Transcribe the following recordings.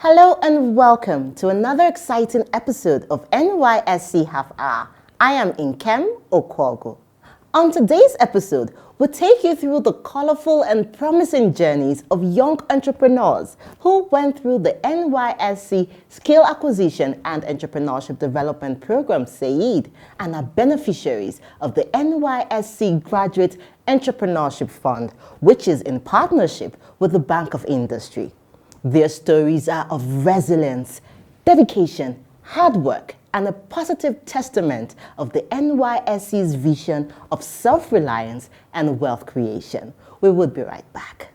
Hello and welcome to another exciting episode of NYSC Half Hour. I am Nkem Okwogu. On today's episode, we'll take you through the colorful and promising journeys of young entrepreneurs who went through the NYSC Skill Acquisition and Entrepreneurship Development Program SAED and are beneficiaries of the NYSC Graduate Entrepreneurship Fund, which is in partnership with the Bank of Industry. Their stories are of resilience, dedication, hard work, and a positive testament of the NYSC's vision of self-reliance and wealth creation. We will be right back.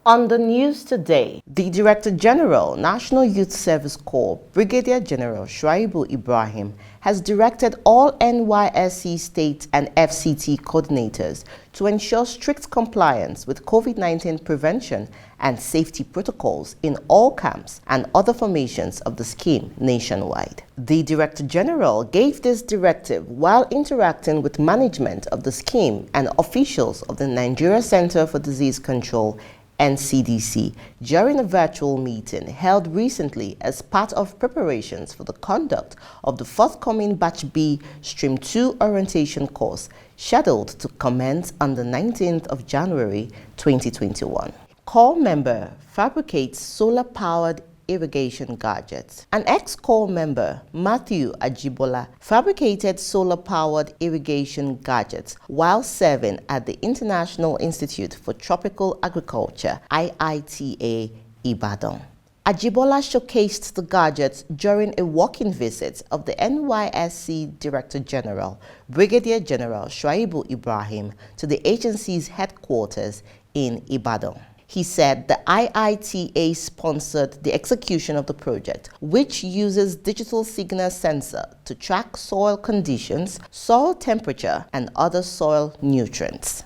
On the news today, the Director General, National Youth Service Corps, Brigadier General Shuaibu Ibrahim, has directed all NYSC state and FCT coordinators to ensure strict compliance with COVID-19 prevention and safety protocols in all camps and other formations of the scheme nationwide. The Director General gave this directive while interacting with management of the scheme and officials of the Nigeria Center for Disease Control NCDC during a virtual meeting held recently as part of preparations for the conduct of the forthcoming Batch B Stream 2 orientation course scheduled to commence on the 19th of January 2021. Corps member fabricates solar-powered irrigation gadgets. An ex-Corps member, Matthew Ajibola, fabricated solar-powered irrigation gadgets while serving at the International Institute for Tropical Agriculture, IITA, Ibadan. Ajibola showcased the gadgets during a walk-in visit of the NYSC Director General, Brigadier General Shuaibu Ibrahim, to the agency's headquarters in Ibadan. He said the IITA sponsored the execution of the project, which uses digital signal sensor to track soil conditions, soil temperature, and other soil nutrients.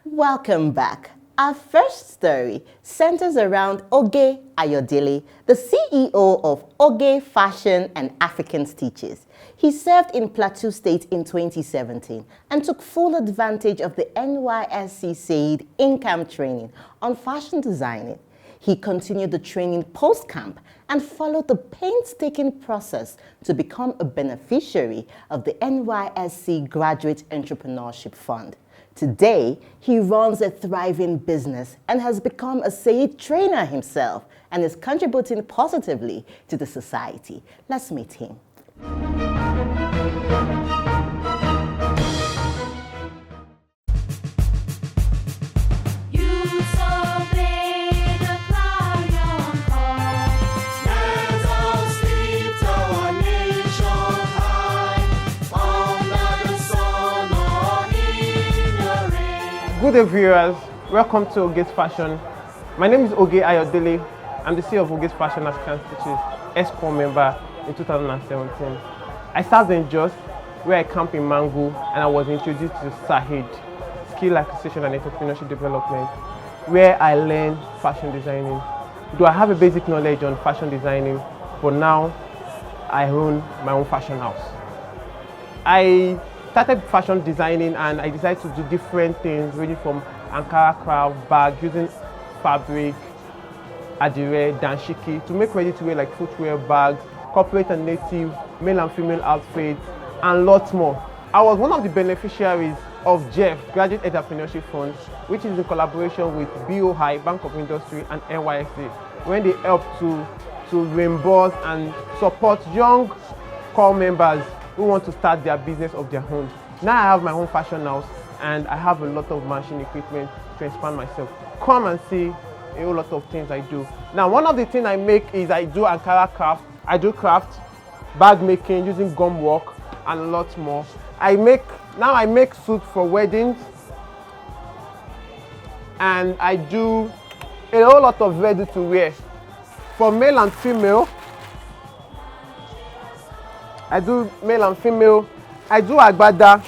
Welcome back. Our first story centers around Oge Ayodele, the CEO of Oge Fashion and African Stitches. He served in Plateau State in 2017 and took full advantage of the NYSC SAED in-camp training on fashion designing. He continued the training post-camp and followed the painstaking process to become a beneficiary of the NYSC Graduate Entrepreneurship Fund. Today, he runs a thriving business and has become a SAED trainer himself and is contributing positively to the society. Let's meet him. Good day, viewers. Welcome to Oge's Fashion. My name is Oge Ayodele. I'm the CEO of Oge's Fashion African Stitches, ex-Corps member in 2017. I served in Jos, where I camp in Mangu, and I was introduced to SAED, Skill Acquisition and Entrepreneurship Development, where I learned fashion designing. Though I have a basic knowledge on fashion designing, but now I own my own fashion house. I started fashion designing and I decided to do different things, ranging from Ankara craft, bag, using fabric, adire, danshiki, to make ready-to-wear like footwear, bags, corporate and native, male and female outfits, and lots more. I was one of the beneficiaries of GEF, Graduate Entrepreneurship Fund, which is in collaboration with BOI, Bank of Industry, and NYSC, when they help to reimburse and support young corps members who want to start their business of their own. Now I have my own fashion house and I have a lot of machine equipment to expand myself. Come and see a whole lot of things I do. Now one of the things I make is I do Ankara craft. I do craft, bag making using gum work and a lot more. I make suits for weddings and I do a whole lot of ready to wear for male and female. I do male and female. I do agbada,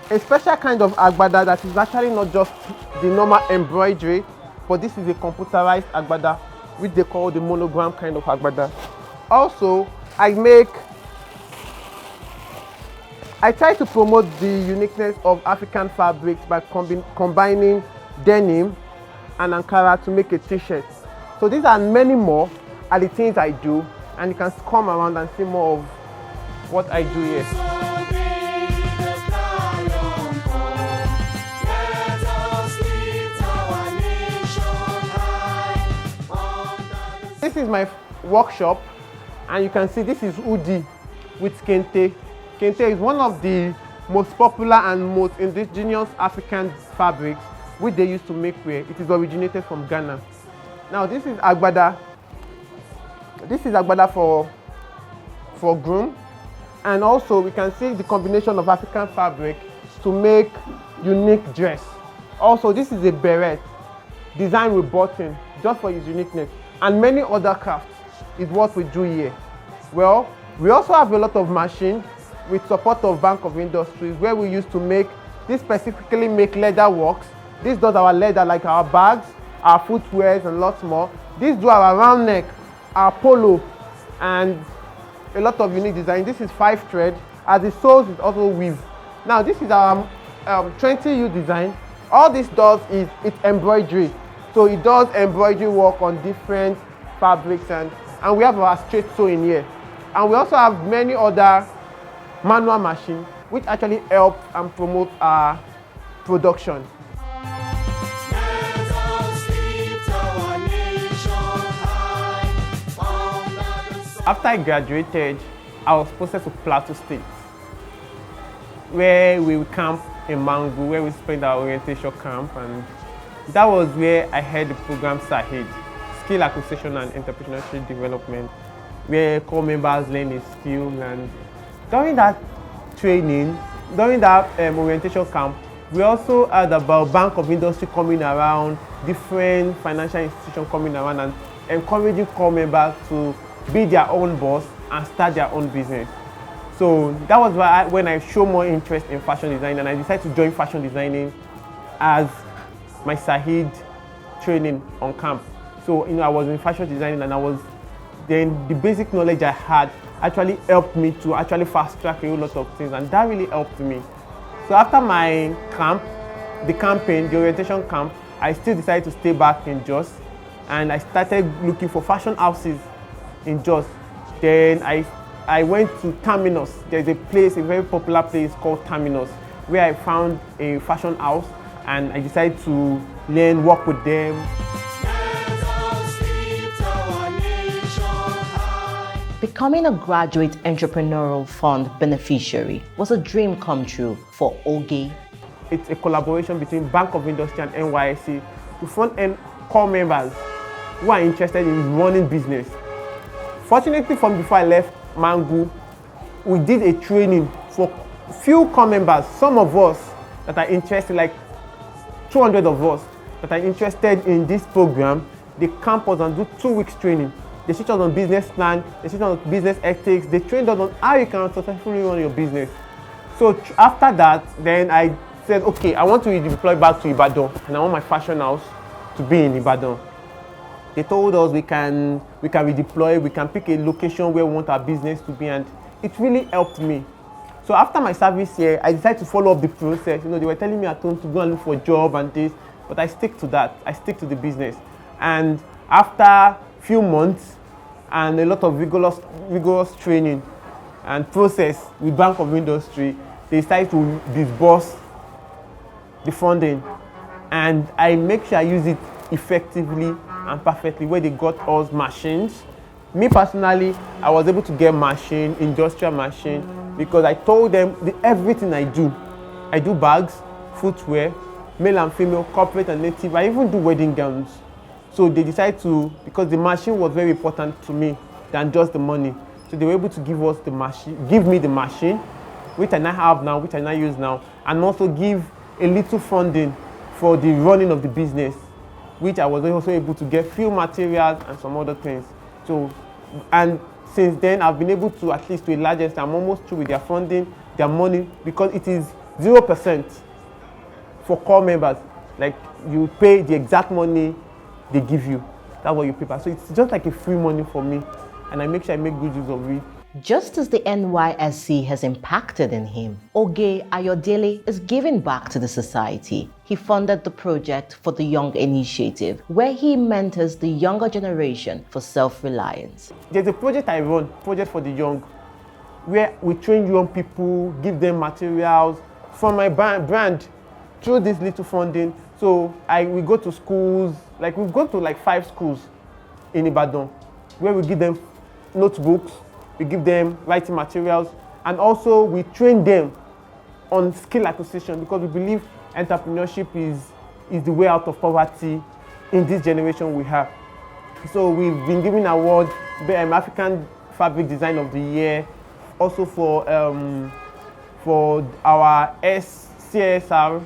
a special kind of agbada that is actually not just the normal embroidery, but this is a computerized agbada, which they call the monogram kind of agbada. Also, I make I try to promote the uniqueness of African fabrics by combining denim and Ankara to make a t-shirt. So these and many more are the things I do, and you can come around and see more of what I do here. This is my workshop, and you can see this is Udi with Kente. Kente is one of the most popular and most indigenous African fabrics which they used to make wear. It is originated from Ghana. Now this is Agbada. This is Agbada for groom, and also we can see the combination of African fabric to make unique dress. Also, this is a beret designed with button just for its uniqueness, and many other crafts is what we do here. Well, we also have a lot of machines with support of Bank of Industries where we used to make, this specifically make leather works. This does our leather, like our bags, our footwears, and lots more. This do our round neck, our polo, and a lot of unique design. This is 5 thread, as the soles is also weave. Now this is our 20U design. All this does is it's embroidery. So it does embroidery work on different fabrics, and we have our straight sewing here. And we also have many other manual machines which actually help and promote our production. After I graduated, I was posted to Plateau State, where we would camp in Mangu, where we spent our orientation camp, and that was where I had the program SAED, Skill Acquisition and Entrepreneurship Development, where core members learn a skill. And during that training, during that orientation camp, we also heard about Bank of Industry coming around, different financial institutions coming around, and encouraging core members to be their own boss and start their own business. So that was why when I showed more interest in fashion design, and I decided to join fashion designing as my SAED training on camp. So I was in fashion designing, and then the basic knowledge I had actually helped me to actually fast track a whole lot of things, and that really helped me. So after my camp, the orientation camp, I still decided to stay back in Jos, and I started looking for fashion houses in Jos. Then I went to Terminus. There's a very popular place called Terminus, where I found a fashion house, and I decided to work with them. Becoming a graduate entrepreneurial fund beneficiary was a dream come true for Oge. It's a collaboration between Bank of Industry and NYSC to fund core members who are interested in running business. Fortunately, from before I left Mangu, we did a training for few core members, some of us that are interested, like 200 of us that are interested in this program. They camp us and do 2 weeks training. They teach us on business plan, they teach us on business ethics, they trained us on how you can successfully run your business. So after that, then I said, okay, I want to redeploy back to Ibadan, and I want my fashion house to be in Ibadan. They told us we can redeploy, we can pick a location where we want our business to be, and it really helped me. So after my service here, I decided to follow up the process. They were telling me at home to go and look for a job and this, but I stick to that. I stick to the business. And after few months and a lot of rigorous training and process with Bank of Industry, they decided to disburse the funding, and I make sure I use it effectively and perfectly, where they got us machines. Me personally, I was able to get industrial machine, because I told them everything I do. I do bags, footwear, male and female, corporate and native. I even do wedding gowns. So they decided to, because the machine was very important to me than just the money. So they were able to give me the machine, which I now have now, which I now use now, and also give a little funding for the running of the business, which I was also able to get few materials and some other things. So, and since then I've been able to, at least to a large extent, I'm almost through with their funding, their money, because it is 0% for core members. Like, you pay the exact money they give you. That's what you pay back. So it's just like a free money for me, and I make sure I make good use of it. Just as the NYSC has impacted in him, Oge Ayodele is giving back to the society. He funded the Project for the Young initiative, where he mentors the younger generation for self-reliance. There's a project I run, Project for the Young, where we train young people, give them materials from my brand through this little funding. So we go to schools, like we've gone to like 5 schools in Ibadan, where we give them notebooks, we give them writing materials, and also we train them on skill acquisition, because we believe entrepreneurship is the way out of poverty in this generation we have. So we've been given awards, African Fabric Design of the Year, also for our CSR.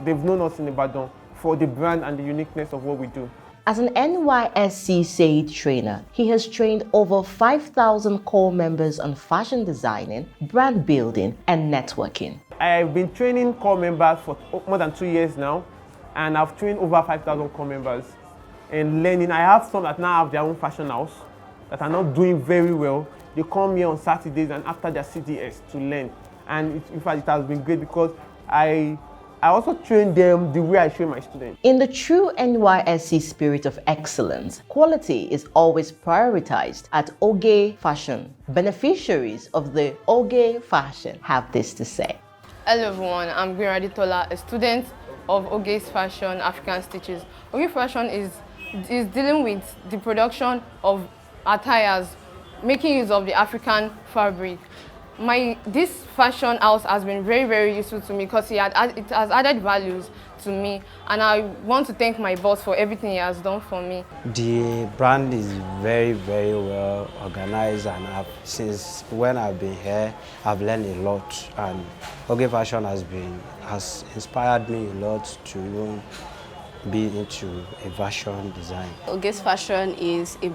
They've known us in Ibadan for the brand and the uniqueness of what we do. As an NYSC SAED trainer, he has trained over 5,000 core members on fashion designing, brand building, and networking. I've been training core members for more than 2 years now, and I've trained over 5,000 core members in learning. I have some that now have their own fashion house that are not doing very well. They come here on Saturdays and after their CDS to learn. And in fact, it has been great because I also train them the way I train my students. In the true NYSC spirit of excellence, quality is always prioritized at Oge Fashion. Beneficiaries of the Oge Fashion have this to say. Hello everyone, I'm Gwiradi Tola, a student of Oge's Fashion African Stitches. Oge Fashion is dealing with the production of attires, making use of the African fabric. This fashion house has been very, very useful to me because it has added values to me, and I want to thank my boss for everything he has done for me. The brand is very, very well organized, and since when I've been here, I've learned a lot, and Oge Fashion has inspired me a lot to even be into a fashion design. Oge's Fashion is a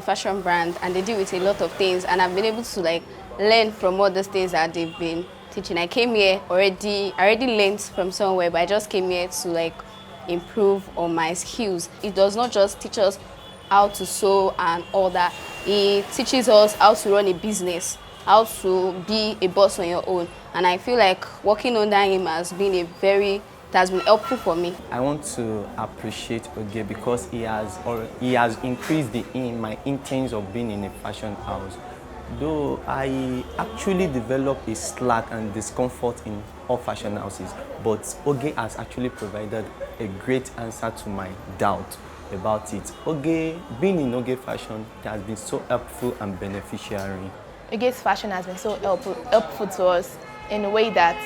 fashion brand, and they deal with a lot of things, and I've been able to learn from all those things that they've been teaching. I came here I already learned from somewhere, but I just came here to improve on my skills. It does not just teach us how to sew and all that. It teaches us how to run a business, how to be a boss on your own. And I feel like working under him has been helpful for me. I want to appreciate Oge because he has increased my intent of being in a fashion house. Though I actually developed a slack and discomfort in all fashion houses, but Oge has actually provided a great answer to my doubt about it. Being in Oge Fashion has been so helpful and beneficiary. Oge's Fashion has been so helpful to us in a way that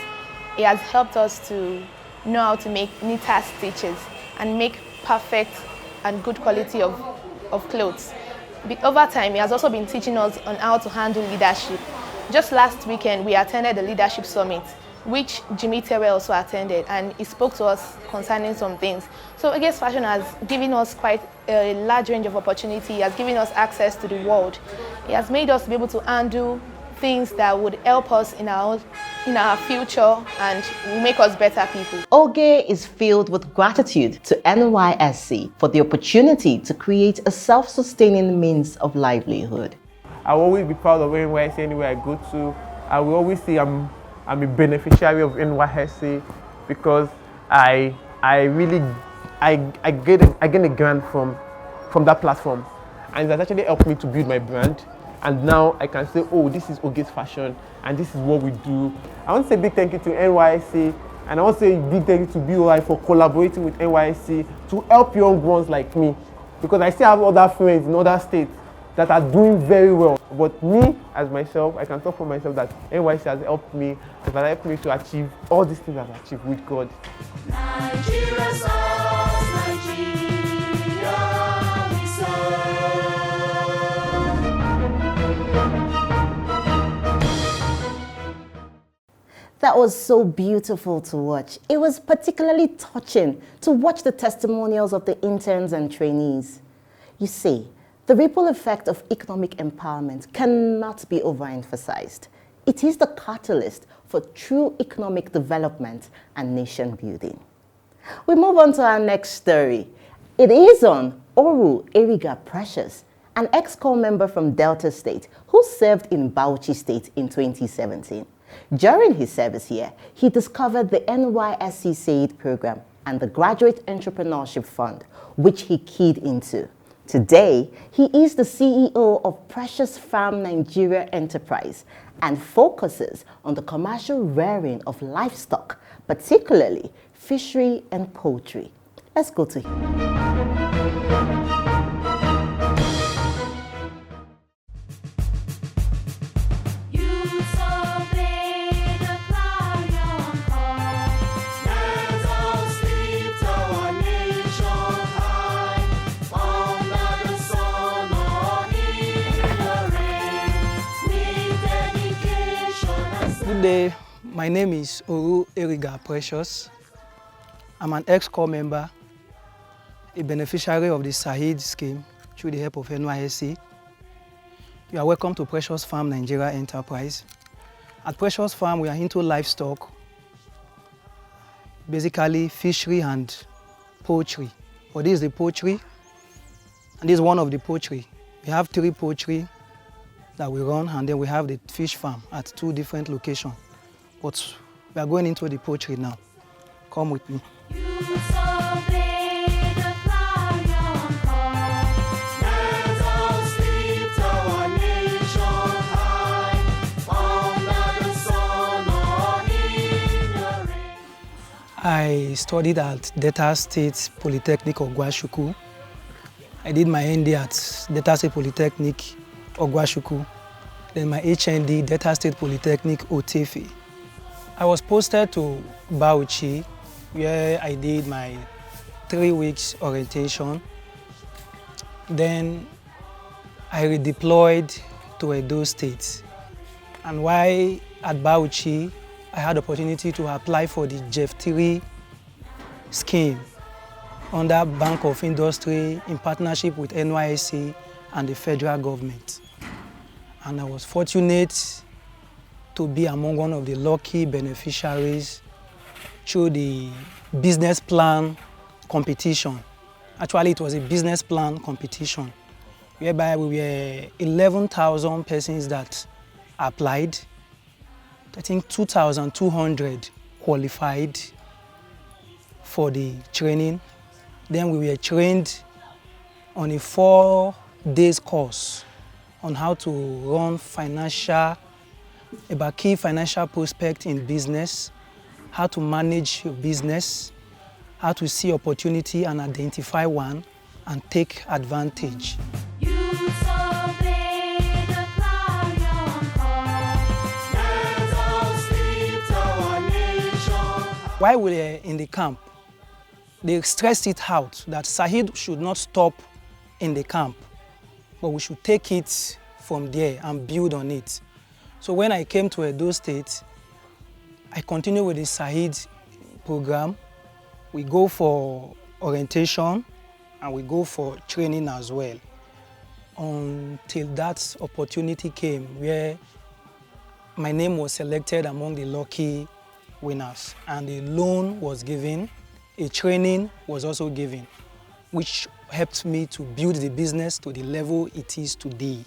it has helped us to know how to make neater stitches and make perfect and good quality of clothes. Over time, he has also been teaching us on how to handle leadership. Just last weekend, we attended the Leadership Summit, which Jimmy Tewe also attended, and he spoke to us concerning some things. So Oge's Fashion has given us quite a large range of opportunity. He has given us access to the world. He has made us be able to handle things that would help us in our future and will make us better people. Oge is filled with gratitude to NYSC for the opportunity to create a self-sustaining means of livelihood. I will always be proud of NYSC anywhere I go to. I will always say I'm a beneficiary of NYSC because I get a grant from that platform, and it has actually helped me to build my brand. And now I can say, oh, this is Oge's Fashion, and this is what we do. I want to say big thank you to NYSC, and I want to say big thank you to BOI for collaborating with NYSC to help young ones like me. Because I still have other friends in other states that are doing very well. But me, as myself, I can talk for myself that NYSC has helped me, and has helped me to achieve all these things I've achieved with God. Nigeria songs, Nigeria we serve. That was so beautiful to watch. It was particularly touching to watch the testimonials of the interns and trainees. You see, the ripple effect of economic empowerment cannot be overemphasized. It is the catalyst for true economic development and nation building. We move on to our next story. It is on Oru Eriga Precious, an ex-corps member from Delta State who served in Bauchi State in 2017. During his service here, he discovered the NYSC SAED program and the Graduate Entrepreneurship Fund, which he keyed into. Today, he is the CEO of Precious Farm Nigeria Enterprise and focuses on the commercial rearing of livestock, particularly fishery and poultry. Let's go to him. Good day, my name is Oru Eriga Precious. I'm an ex-corps member, a beneficiary of the SAED scheme through the help of NYSC. You are welcome to Precious Farm Nigeria Enterprise. At Precious Farm, we are into livestock, basically fishery and poultry. But this is the poultry, and this is one of the poultry. We have 3 poultry that we run, and then we have the fish farm at 2 different locations. But we are going into the poultry now. Come with me. I studied at Delta State Polytechnic Ogwashuku. I did my ND at Delta State Polytechnic Ogwashuku, then my HND, Delta State Polytechnic Otefe. I was posted to Bauchi, where I did my 3 weeks orientation. Then I redeployed to Edo State. And while at Bauchi, I had the opportunity to apply for the JEF3 scheme under Bank of Industry in partnership with NYSC and the federal government. And I was fortunate to be among one of the lucky beneficiaries through the business plan competition. Actually, it was a business plan competition whereby we were 11,000 persons that applied. I think 2,200 qualified for the training. Then we were trained on a 4-day course on how to run about key financial prospects in business, how to manage your business, how to see opportunity and identify one and take advantage. While we were in the camp, they stressed it out that SAED should not stop in the camp, but we should take it from there and build on it. So when I came to Edo State, I continued with the SAED program. We go for orientation and we go for training as well, until that opportunity came where my name was selected among the lucky winners, and a loan was given, a training was also given, which helped me to build the business to the level it is today.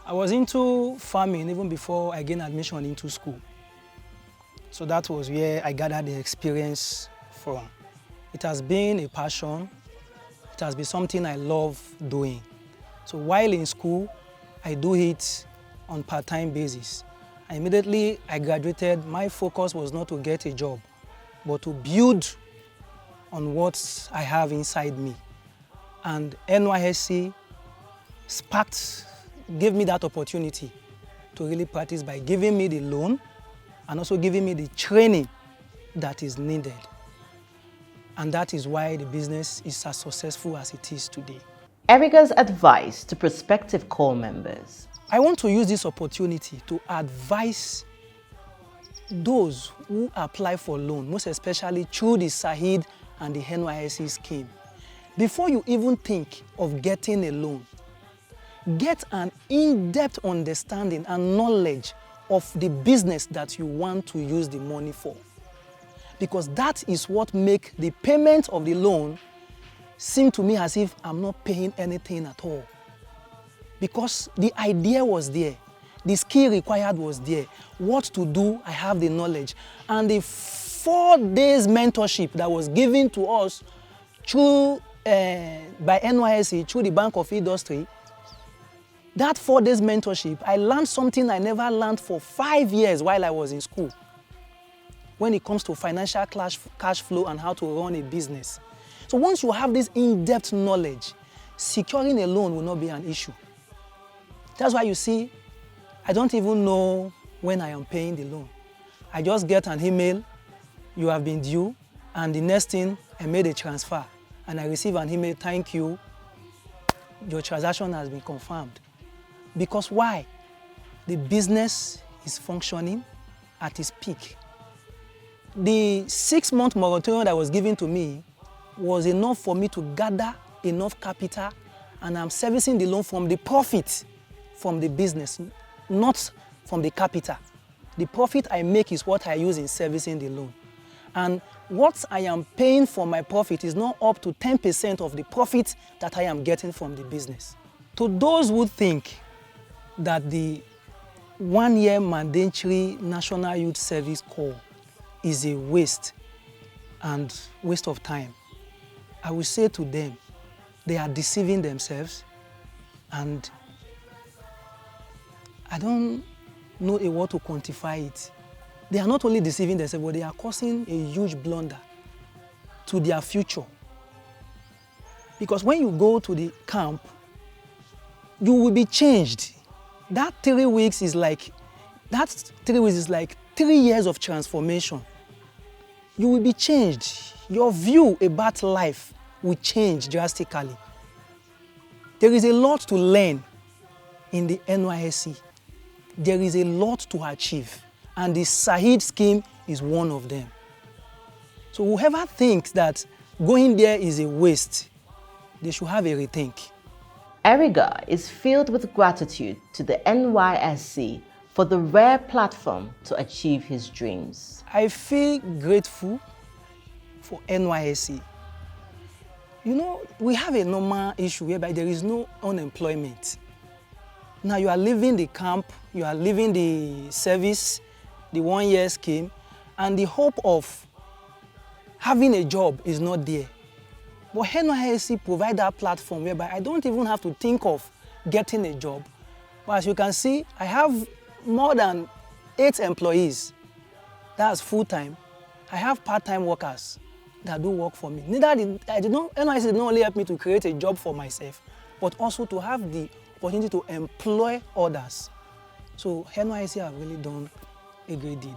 I was into farming even before I gained admission into school. So that was where I gathered the experience from. It has been a passion. It has been something I love doing. So while in school, I do it on part-time basis. And immediately I graduated, my focus was not to get a job, but to build on what I have inside me. And NYSC gave me that opportunity to really practice by giving me the loan and also giving me the training that is needed. And that is why the business is as successful as it is today. Eriga's advice to prospective corps members. I want to use this opportunity to advise those who apply for loan, most especially through the SAED and the NYSC scheme. Before you even think of getting a loan, get an in-depth understanding and knowledge of the business that you want to use the money for. Because that is what makes the payment of the loan seem to me as if I'm not paying anything at all. Because the idea was there, the skill required was there, what to do, I have the knowledge. And the 4 days mentorship that was given to us through, by NYSC, through the Bank of Industry, that 4 days mentorship, I learned something I never learned for 5 years while I was in school. When it comes to financial cash flow and how to run a business. So once you have this in-depth knowledge, securing a loan will not be an issue. That's why you see, I don't even know when I am paying the loan. I just get an email, you have been due, and the next thing, I made a transfer. And I receive an email, thank you, your transaction has been confirmed. Because why? The business is functioning at its peak. The 6-month moratorium that was given to me was enough for me to gather enough capital, and I'm servicing the loan from the profit from the business, not from the capital. The profit I make is what I use in servicing the loan. And what I am paying for my profit is not up to 10% of the profit that I am getting from the business. To those who think that the 1-year mandatory National Youth Service Corps is a waste and waste of time, I will say to them, they are deceiving themselves, and I don't know a word to quantify it. They are not only deceiving themselves, but they are causing a huge blunder to their future. Because when you go to the camp, you will be changed. That 3 weeks is like 3 years of transformation. You will be changed. Your view about life will change drastically. There is a lot to learn in the NYSC. There is a lot to achieve, and the SAED scheme is one of them. So whoever thinks that going there is a waste, they should have a rethink. Eriga is filled with gratitude to the NYSC for the rare platform to achieve his dreams. I feel grateful for NYSC. You know, we have a normal issue whereby there is no unemployment. Now you are leaving the camp, you are leaving the service, the 1-year scheme, and the hope of having a job is not there. But NYSC provides that platform whereby I don't even have to think of getting a job. But as you can see, I have more than 8 employees. That's full-time. I have part-time workers that do work for me. NYSC did not only help me to create a job for myself, but also to have the opportunity to employ others. So NYSC have really done a great deed.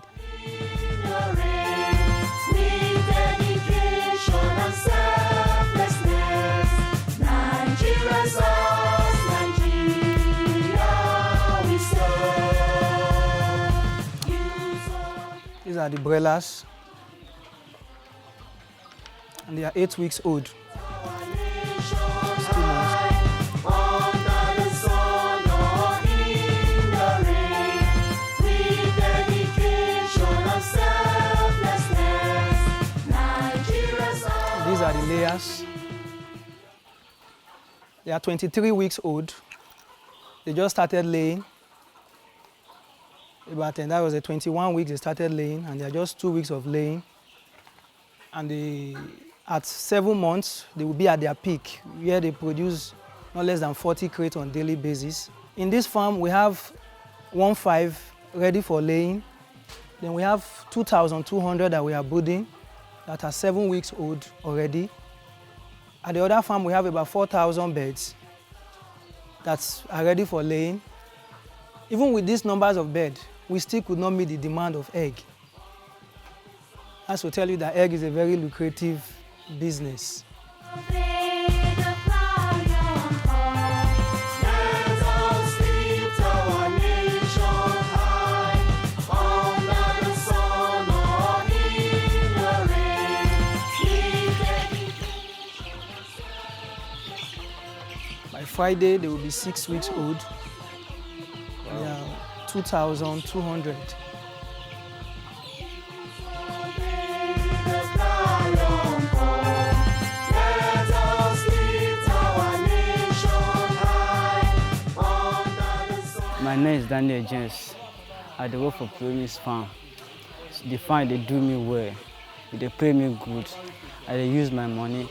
These are the broilers, and they are 8 weeks old. These are the layers. They are 23 weeks old. They just started laying. That was 21 weeks they started laying, and they are just 2 weeks of laying. And at 7 months, they will be at their peak, where they produce not less than 40 crates on a daily basis. In this farm, we have 1.5 ready for laying. Then we have 2,200 that we are brooding that are 7 weeks old already. At the other farm, we have about 4,000 birds that are ready for laying. Even with these numbers of birds, we still could not meet the demand of egg. That's to tell you that egg is a very lucrative business. By Friday, they will be 6 weeks old. They are 2,200. My name is Daniel James. I dey work for Promise Farm. The farm they do me well. They pay me good. I dey use my money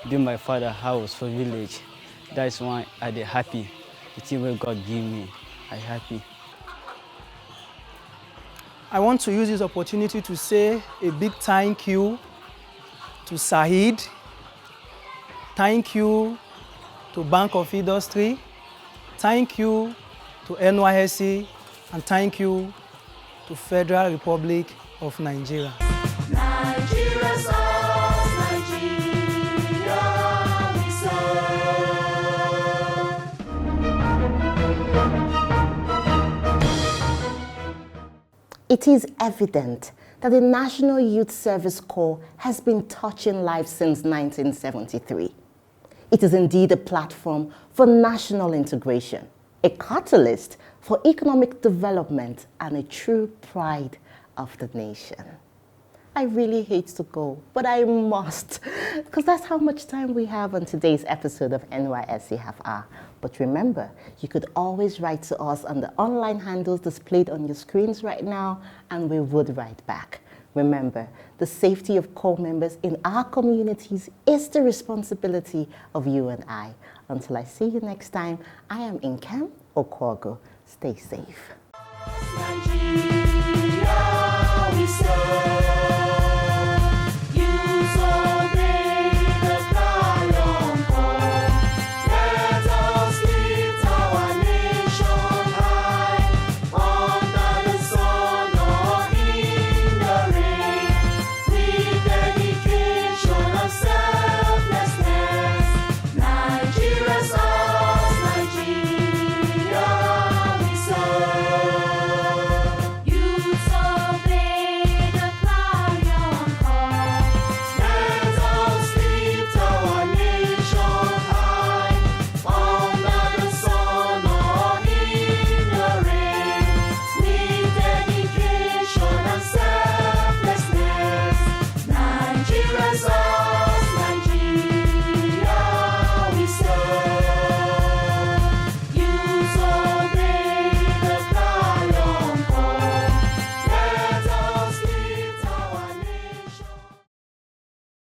build my father house for village. That's why I dey happy. The thing where God give me, I happy. I want to use this opportunity to say a big thank you to SAED. Thank you to Bank of Industry. Thank you to NYSC, and thank you to Federal Republic of Nigeria. It is evident that the National Youth Service Corps has been touching lives since 1973. It is indeed a platform for national integration, a catalyst for economic development, and a true pride of the nation. I really hate to go, but I must, because that's how much time we have on today's episode of NYSC Half Hour. But remember, you could always write to us on the online handles displayed on your screens right now, and we would write back. Remember, the safety of corps members in our communities is the responsibility of you and I. Until I see you next time, I am Inkem Okwogo. Stay safe. Nigeria, we serve.